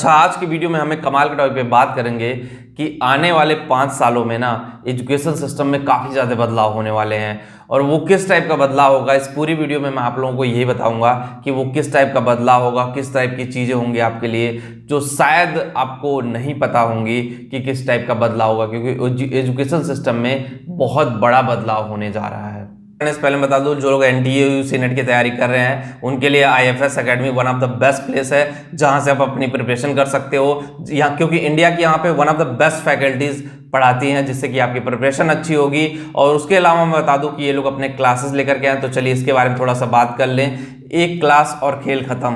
अच्छा, आज की वीडियो में हमें कमाल के टॉपिक पे बात करेंगे कि आने वाले 5 सालों में ना एजुकेशन सिस्टम में काफ़ी ज़्यादा बदलाव होने वाले हैं। और वो किस टाइप का बदलाव होगा, इस पूरी वीडियो में मैं आप लोगों को यही बताऊंगा कि वो किस टाइप का बदलाव होगा, किस टाइप की चीज़ें होंगी आपके लिए जो शायद आपको नहीं पता होंगी कि किस टाइप का बदलाव होगा, क्योंकि एजुकेशन सिस्टम में बहुत बड़ा बदलाव होने जा रहा है। पहले बता दूं, जो लोग एनटीए सीनेट की तैयारी कर रहे हैं उनके लिए IFS academy one of the best place है जहां से आप अपनी प्रिपरेशन कर सकते हो। यहाँ क्योंकि इंडिया की यहाँ पे one of the best faculties पढ़ाती हैं जिससे कि आपकी प्रिपरेशन अच्छी होगी। और उसके अलावा मैं बता दूं कि ये लोग अपने क्लासेस लेकर के आए, तो चलिए इसके बारे में थोड़ा सा बात कर लें। एक क्लास और खेल खत्म,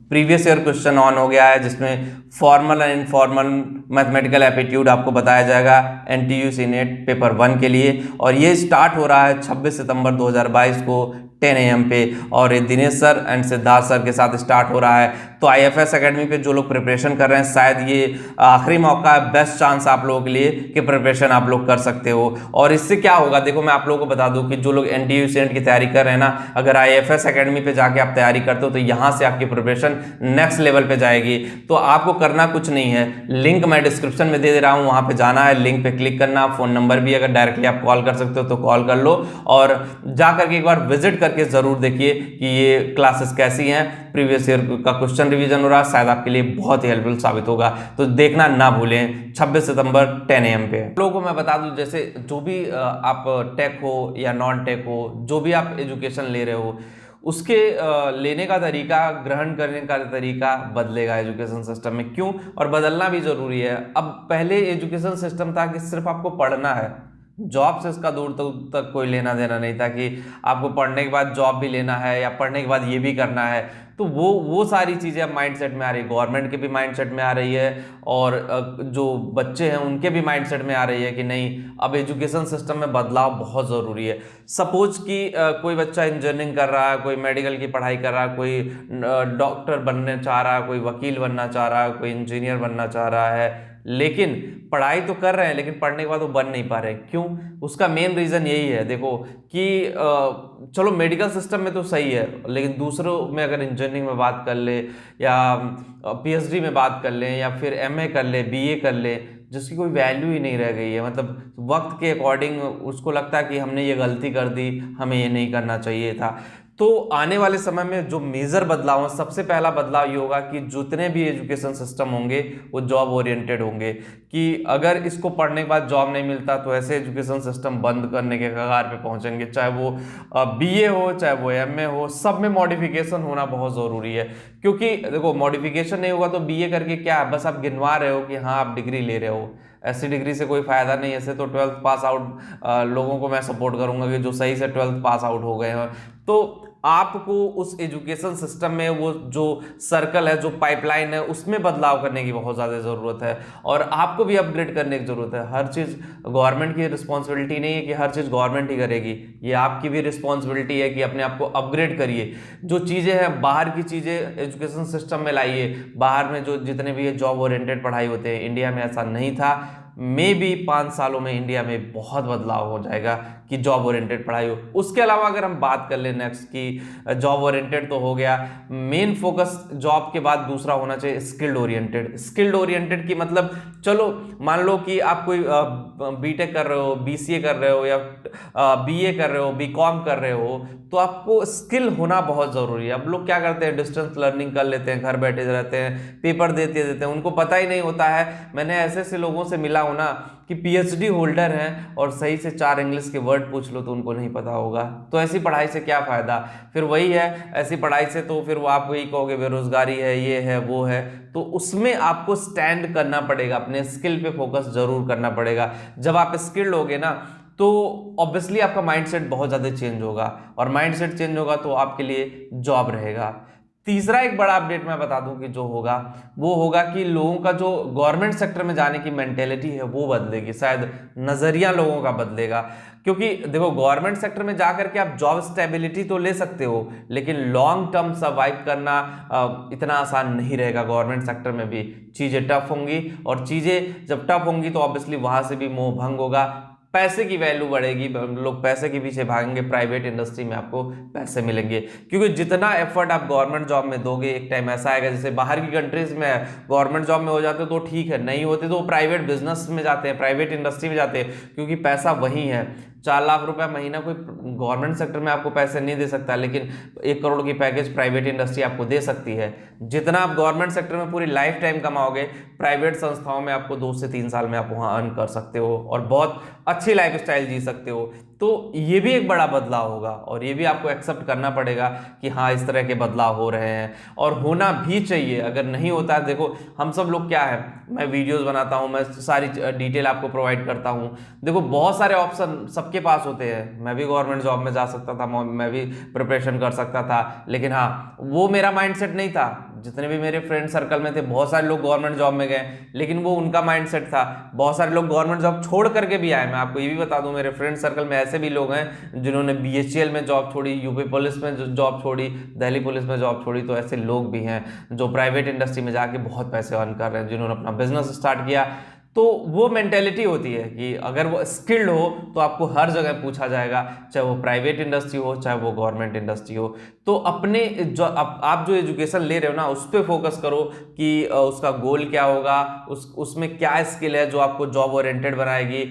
प्रीवियस ईयर क्वेश्चन ऑन हो गया है जिसमें formal and informal mathematical aptitude आपको बताया जाएगा एनटीयू सीनेट पेपर 1 के लिए। और ये स्टार्ट हो रहा है 26 सितंबर 2022 को 10 AM पे, और ये Dinesh sir and Siddharth sir के साथ स्टार्ट हो रहा है। तो आईएफएस एकेडमी पे जो लोग प्रिपरेशन कर रहे हैं, शायद ये आखिरी मौका है, बेस्ट चांस आप लोगों के लिए कि प्रिपरेशन आप लोग कर सकते हो। और इससे क्या होगा, देखो मैं आप लोगों को बता दूं कि जो लोग एनटीयू सीनेट की तैयारी कर रहे हैं ना, अगर आईएफएस एकेडमी पे जाके आप तैयारी करते हो तो यहाँ से आपकी प्रिपरेशन नेक्स्ट लेवल पे जाएगी। तो आपको करना कुछ नहीं है, लिंक मैं डिस्क्रिप्शन में दे दे रहा हूँ, वहाँ पे जाना है, लिंक पे क्लिक करना, फोन नंबर भी अगर डायरेक्टली आप कॉल कर सकते हो तो कॉल कर लो, और जा करके एक बार विजिट करके जरूर देखिए कि ये क्लासेस कैसी हैं। प्रीवियस ईयर का क्वेश्चन रिवीजन हो रहा है, शायद आपके लिए बहुत ही हेल्पफुल साबित होगा, तो देखना ना भूलें 26 सितंबर 10 AM पे। लोगों को मैं बता दूं, जैसे जो भी आप टेक हो या नॉन टेक हो, जो भी आप एजुकेशन ले रहे हो, उसके लेने का तरीका, ग्रहण करने का तरीका बदलेगा एजुकेशन सिस्टम में। क्यों? और बदलना भी जरूरी है। अब पहले एजुकेशन सिस्टम था कि सिर्फ आपको पढ़ना है, जॉब से इसका दूर तक कोई लेना देना नहीं था कि आपको पढ़ने के बाद जॉब भी लेना है या पढ़ने के बाद ये भी करना है। तो वो सारी चीज़ें अब माइंडसेट में आ रही है, गवर्नमेंट के भी माइंडसेट में आ रही है, और जो बच्चे हैं उनके भी माइंडसेट में आ रही है कि नहीं, अब एजुकेशन सिस्टम में बदलाव बहुत ज़रूरी है। सपोज कि कोई बच्चा इंजीनियरिंग कर रहा है, कोई मेडिकल की पढ़ाई कर रहा है, कोई डॉक्टर बनना चाह रहा है, कोई वकील बनना चाह रहा है, कोई इंजीनियर बनना चाह रहा है, लेकिन पढ़ाई तो कर रहे हैं लेकिन पढ़ने के बाद वो बन नहीं पा रहे। क्यों? उसका मेन रीज़न यही है, देखो कि चलो मेडिकल सिस्टम में तो सही है, लेकिन दूसरों में अगर इंजीनियरिंग में बात कर ले या पीएचडी में बात कर लें या फिर एमए कर ले, बीए कर ले, जिसकी कोई वैल्यू ही नहीं रह गई है। मतलब वक्त के अकॉर्डिंग उसको लगता है कि हमने ये गलती कर दी, हमें ये नहीं करना चाहिए था। तो आने वाले समय में जो मेजर बदलाव है, सबसे पहला बदलाव ये होगा कि जितने भी एजुकेशन सिस्टम होंगे वो जॉब ओरिएंटेड होंगे, कि अगर इसको पढ़ने के बाद जॉब नहीं मिलता तो ऐसे एजुकेशन सिस्टम बंद करने के कगार पे पहुंचेंगे। चाहे वो बीए हो, चाहे वो एमए हो, सब में मॉडिफिकेशन होना बहुत ज़रूरी है। क्योंकि देखो, मॉडिफिकेशन नहीं होगा तो बीए करके क्या है, बस आप गिनवा रहे हो कि हाँ आप डिग्री ले रहे हो। ऐसी डिग्री से कोई फायदा नहीं। ऐसे तो 12th पास आउट लोगों को मैं सपोर्ट करूंगा कि जो सही से 12th पास आउट हो गए हैं। तो आपको उस एजुकेशन सिस्टम में वो जो सर्कल है, जो पाइपलाइन है, उसमें बदलाव करने की बहुत ज़्यादा ज़रूरत है, और आपको भी अपग्रेड करने की ज़रूरत है। हर चीज़ गवर्नमेंट की रिस्पॉन्सिबिलिटी नहीं है कि हर चीज़ गवर्नमेंट ही करेगी, ये आपकी भी रिस्पॉन्सिबिलिटी है कि अपने आप को अपग्रेड करिए। जो चीज़ें हैं, बाहर की चीज़ें एजुकेशन सिस्टम में लाइए। बाहर में जो जितने भी ये जॉब ओरिएंटेड पढ़ाई होते हैं, इंडिया में ऐसा नहीं था। मे बी 5 सालों में इंडिया में बहुत बदलाव हो जाएगा कि जॉब ओरिएंटेड पढ़ाई हो। उसके अलावा अगर हम बात कर लें नेक्स्ट की जॉब ओरिएंटेड तो हो गया, मेन फोकस जॉब के बाद दूसरा होना चाहिए स्किल्ड ओरिएंटेड। स्किल्ड ओरिएंटेड की मतलब, चलो मान लो कि आप कोई बीटेक कर रहे हो, बीसीए कर रहे हो, या बीए कर रहे हो, बीकॉम कर रहे हो, तो आपको स्किल होना बहुत ज़रूरी है। अब लोग क्या करते हैं, डिस्टेंस लर्निंग कर लेते हैं, घर बैठे रहते हैं, पेपर देते देते हैं, उनको पता ही नहीं होता है। मैंने ऐसे ऐसे लोगों से मिला हूं ना कि पीएचडी होल्डर हैं और सही से 4 इंग्लिश के वर्ड पूछ लो तो उनको नहीं पता होगा। तो ऐसी पढ़ाई से क्या फ़ायदा? फिर वही है, ऐसी पढ़ाई से तो फिर वो आप वही कहोगे बेरोजगारी है, ये है, वो है। तो उसमें आपको स्टैंड करना पड़ेगा, अपने स्किल पे फोकस जरूर करना पड़ेगा। जब आप स्किल्ड होगे ना तो ऑब्वियसली आपका माइंडसेट बहुत ज़्यादा चेंज होगा, और माइंडसेट चेंज होगा तो आपके लिए जॉब रहेगा। तीसरा एक बड़ा अपडेट मैं बता दूं कि जो होगा वो होगा कि लोगों का जो गवर्नमेंट सेक्टर में जाने की मेंटेलिटी है वो बदलेगी, शायद नज़रिया लोगों का बदलेगा। क्योंकि देखो, गवर्नमेंट सेक्टर में जाकर के आप जॉब स्टेबिलिटी तो ले सकते हो, लेकिन लॉन्ग टर्म सर्वाइव करना इतना आसान नहीं रहेगा। गवर्नमेंट सेक्टर में भी चीज़ें टफ होंगी, और चीज़ें जब टफ होंगी तो ऑब्वियसली वहाँ से भी मोह भंग होगा। पैसे की वैल्यू बढ़ेगी, लोग पैसे के पीछे भागेंगे, प्राइवेट इंडस्ट्री में आपको पैसे मिलेंगे। क्योंकि जितना एफर्ट आप गवर्नमेंट जॉब में दोगे, एक टाइम ऐसा आएगा, जैसे बाहर की कंट्रीज में गवर्नमेंट जॉब में हो जाते तो ठीक है, नहीं होते तो प्राइवेट बिजनेस में जाते हैं, प्राइवेट इंडस्ट्री में जाते हैं, क्योंकि पैसा वही है। 4 लाख रुपए महीना कोई गवर्नमेंट सेक्टर में आपको पैसे नहीं दे सकता, लेकिन 1 करोड़ की पैकेज प्राइवेट इंडस्ट्री आपको दे सकती है। जितना आप गवर्नमेंट सेक्टर में पूरी लाइफ टाइम कमाओगे, प्राइवेट संस्थाओं में आपको 2 से 3 साल में आप वहां अर्न कर सकते हो और बहुत अच्छी लाइफ स्टाइल जी सकते हो। तो ये भी एक बड़ा बदलाव होगा और ये भी आपको एक्सेप्ट करना पड़ेगा कि हाँ, इस तरह के बदलाव हो रहे हैं और होना भी चाहिए। अगर नहीं होता है, देखो हम सब लोग क्या है, मैं वीडियोस बनाता हूं, मैं सारी डिटेल आपको प्रोवाइड करता हूं। देखो बहुत सारे ऑप्शन सबके पास होते हैं, मैं भी गवर्नमेंट जॉब में जा सकता था, मैं भी प्रिपरेशन कर सकता था, लेकिन हाँ, वो मेरा माइंडसेट नहीं था। जितने भी मेरे फ्रेंड सर्कल में थे, बहुत सारे लोग गवर्नमेंट जॉब में गए, लेकिन वो उनका माइंडसेट था। बहुत सारे लोग गवर्नमेंट जॉब छोड़ करके भी आए। मैं आपको ये भी बता दूं, मेरे फ्रेंड सर्कल में ऐसे भी लोग हैं जिन्होंने BHEL में जॉब छोड़ी, यूपी पुलिस में जॉब छोड़ी, दिल्ली पुलिस में जॉब छोड़ी। तो ऐसे लोग भी हैं जो प्राइवेट इंडस्ट्री में जाके बहुत पैसे अर्न कर रहे हैं, जिन्होंने अपना बिजनेस स्टार्ट किया। तो वो मेंटेलिटी होती है कि अगर वो स्किल्ड हो तो आपको हर जगह पूछा जाएगा, चाहे वो प्राइवेट इंडस्ट्री हो चाहे वो गवर्नमेंट इंडस्ट्री हो। तो अपने जो आप जो एजुकेशन ले रहे हो ना, उस पर फोकस करो कि उसका गोल क्या होगा, उसमें क्या स्किल है जो आपको जॉब ओरिएंटेड बनाएगी।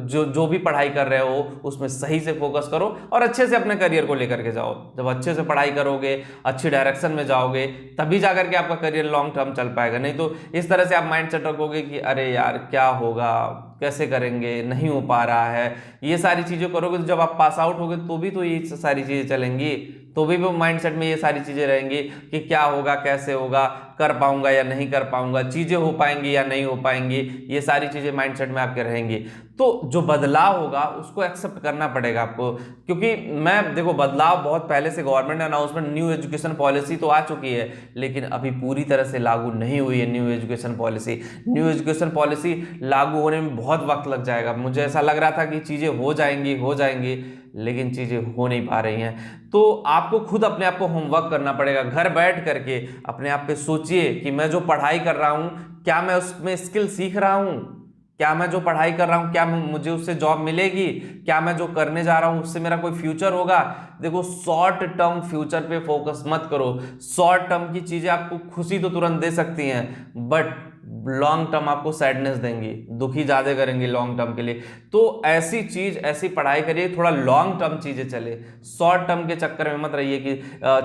जो भी पढ़ाई कर रहे हो उसमें सही से फोकस करो और अच्छे से अपने करियर को लेकर के जाओ। जब अच्छे से पढ़ाई करोगे, अच्छी डायरेक्शन में जाओगे, तभी जाकर के आपका करियर लॉन्ग टर्म चल पाएगा। नहीं तो इस तरह से आप माइंड सेट रखोगे कि अरे यार क्या होगा, कैसे करेंगे, नहीं हो पा रहा है, ये सारी चीजें करोगे तो जब आप पास आउट होगे तो भी तो ये सारी चीजें चलेंगी, तो भी वो माइंडसेट में ये सारी चीजें रहेंगी कि क्या होगा, कैसे होगा, कर पाऊंगा या नहीं कर पाऊंगा, चीजें हो पाएंगी या नहीं हो पाएंगी, ये सारी चीजें माइंडसेट में आपके रहेंगी। तो जो बदलाव होगा उसको एक्सेप्ट करना पड़ेगा आपको। क्योंकि मैं देखो, बदलाव बहुत पहले से government announcement, new education policy तो आ चुकी है, लेकिन अभी पूरी तरह से लागू नहीं हुई है new education policy. New education policy लागू होने में बहुत वक्त लग जाएगा। मुझे ऐसा लग रहा था कि चीजें हो जाएंगी, लेकिन चीजें हो नहीं पा रही हैं। तो आपको खुद अपने आप को होमवर्क करना पड़ेगा। घर बैठ करके अपने आप पे सोचिए कि मैं जो पढ़ाई कर रहा हूं, क्या मैं उसमें स्किल सीख रहा हूं, क्या मैं जो पढ़ाई कर रहा हूं क्या मुझे उससे जॉब मिलेगी, क्या मैं जो करने जा रहा हूं उससे मेरा कोई फ्यूचर होगा। देखो, शॉर्ट टर्म फ्यूचर पे फोकस मत करो। शॉर्ट टर्म की चीजें आपको खुशी तो तुरंत दे सकती हैं, बट लॉन्ग टर्म आपको सैडनेस देंगी, दुखी ज्यादा करेंगे लॉन्ग टर्म के लिए। तो ऐसी चीज, ऐसी पढ़ाई करिए, थोड़ा लॉन्ग टर्म चीजें चले। शॉर्ट टर्म के चक्कर में मत रहिए कि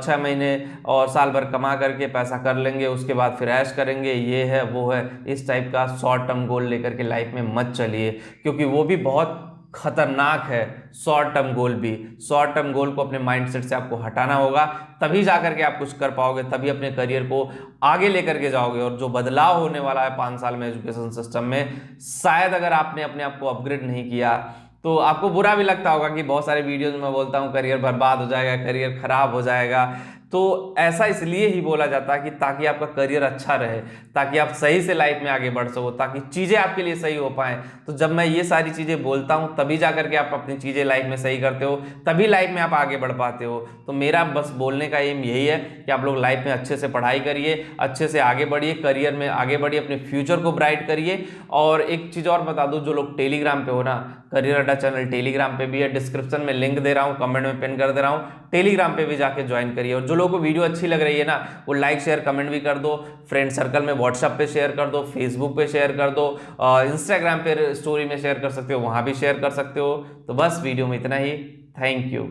6 महीने और साल भर कमा करके पैसा कर लेंगे, उसके बाद फिर ऐश करेंगे, ये है वो है। इस टाइप का शॉर्ट टर्म गोल लेकर के लाइफ में मत चलिए, क्योंकि वो भी बहुत खतरनाक है। शॉर्ट टर्म गोल भी, शॉर्ट टर्म गोल को अपने माइंडसेट से आपको हटाना होगा, तभी जाकर के आप कुछ कर पाओगे, तभी अपने करियर को आगे लेकर के जाओगे। और जो बदलाव होने वाला है 5 साल में एजुकेशन सिस्टम में, शायद अगर आपने अपने आप को अपग्रेड नहीं किया तो आपको बुरा भी लगता होगा कि बहुत सारे वीडियोज में बोलता हूँ करियर बर्बाद हो जाएगा, करियर खराब हो जाएगा। तो ऐसा इसलिए ही बोला जाता है कि ताकि आपका करियर अच्छा रहे, ताकि आप सही से लाइफ में आगे बढ़ सको, ताकि चीजें आपके लिए सही हो पाए। तो जब मैं ये सारी चीजें बोलता हूं, तभी जाकर के आप अपनी चीजें लाइफ में सही करते हो, तभी लाइफ में आप आगे बढ़ पाते हो। तो मेरा बस बोलने का एम यही है कि आप लोग लाइफ में अच्छे से पढ़ाई करिए, अच्छे से आगे बढ़िए, करियर में आगे बढ़िए, अपने फ्यूचर को ब्राइट करिए। और एक चीज और बता दूं, जो लोग टेलीग्राम पे हो ना, करियर अड्डा चैनल टेलीग्राम पे भी है, डिस्क्रिप्शन में लिंक दे रहा हूं, कमेंट में पिन कर दे रहा हूं, टेलीग्राम पे भी जाके ज्वाइन करिए। और जो लोगों को वीडियो अच्छी लग रही है ना, वो लाइक शेयर कमेंट भी कर दो, फ्रेंड सर्कल में व्हाट्सएप पे शेयर कर दो, फेसबुक पे शेयर कर दो, इंस्टाग्राम पे स्टोरी में शेयर कर सकते हो, वहां भी शेयर कर सकते हो। तो बस वीडियो में इतना ही। Thank you.